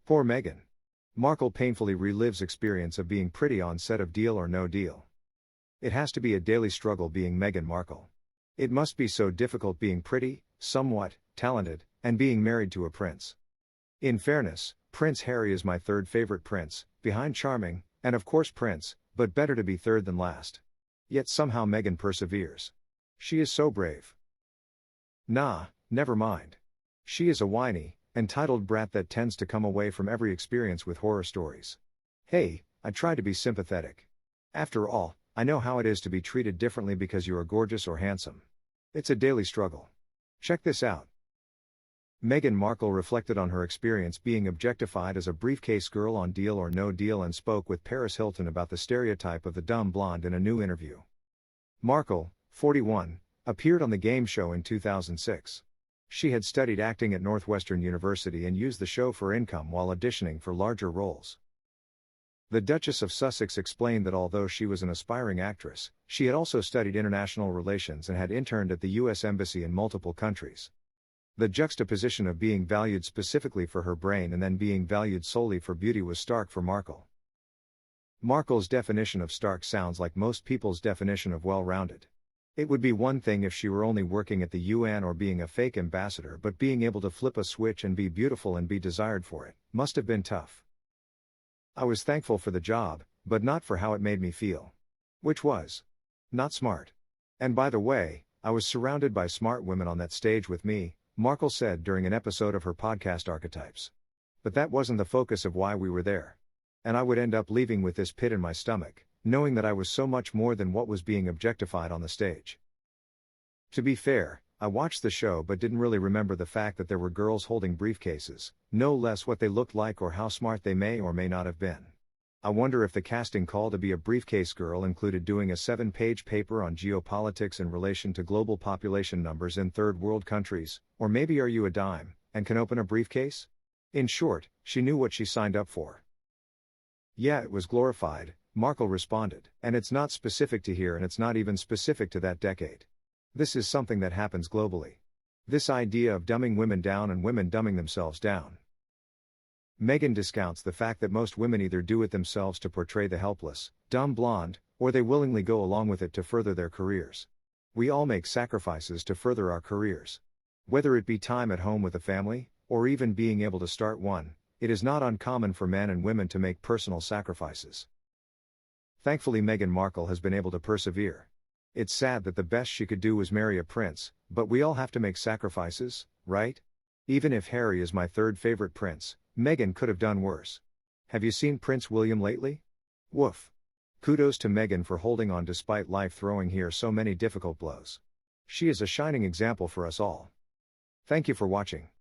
Poor Meghan Markle painfully relives experience of being pretty on set of Deal or No Deal. It has to be a daily struggle being Meghan Markle. It must be so difficult being pretty, somewhat talented, and being married to a prince. In fairness, Prince Harry is my third favorite prince, behind Charming, and of course Prince, but better to be third than last. Yet somehow Meghan perseveres. She is so brave. Nah, never mind. She is a whiny, entitled brat that tends to come away from every experience with horror stories. Hey, I try to be sympathetic. After all, I know how it is to be treated differently because you are gorgeous or handsome. It's a daily struggle. Check this out. Meghan Markle reflected on her experience being objectified as a briefcase girl on Deal or No Deal and spoke with Paris Hilton about the stereotype of the dumb blonde in a new interview. Markle, 41, appeared on the game show in 2006. She had studied acting at Northwestern University and used the show for income while auditioning for larger roles. The Duchess of Sussex explained that although she was an aspiring actress, she had also studied international relations and had interned at the U.S. Embassy in multiple countries. The juxtaposition of being valued specifically for her brain and then being valued solely for beauty was stark for Markle. Markle's definition of stark sounds like most people's definition of well-rounded. It would be one thing if she were only working at the UN or being a fake ambassador, but being able to flip a switch and be beautiful and be desired for it must have been tough. I was thankful for the job, but not for how it made me feel. Which was not smart. And by the way, I was surrounded by smart women on that stage with me, Markle said during an episode of her podcast Archetypes. But that wasn't the focus of why we were there. And I would end up leaving with this pit in my stomach, knowing that I was so much more than what was being objectified on the stage. To be fair, I watched the show but didn't really remember the fact that there were girls holding briefcases, no less what they looked like or how smart they may or may not have been. I wonder if the casting call to be a briefcase girl included doing a 7-page paper on geopolitics in relation to global population numbers in third world countries, or maybe are you a dime, and can open a briefcase? In short, she knew what she signed up for. Yeah, it was glorified, Markle responded, and it's not specific to here and it's not even specific to that decade. This is something that happens globally. This idea of dumbing women down and women dumbing themselves down. Meghan discounts the fact that most women either do it themselves to portray the helpless, dumb blonde, or they willingly go along with it to further their careers. We all make sacrifices to further our careers. Whether it be time at home with a family, or even being able to start one, it is not uncommon for men and women to make personal sacrifices. Thankfully Meghan Markle has been able to persevere. It's sad that the best she could do was marry a prince, but we all have to make sacrifices, right? Even if Harry is my third favorite prince, Meghan could have done worse. Have you seen Prince William lately? Woof. Kudos to Meghan for holding on despite life throwing her so many difficult blows. She is a shining example for us all. Thank you for watching.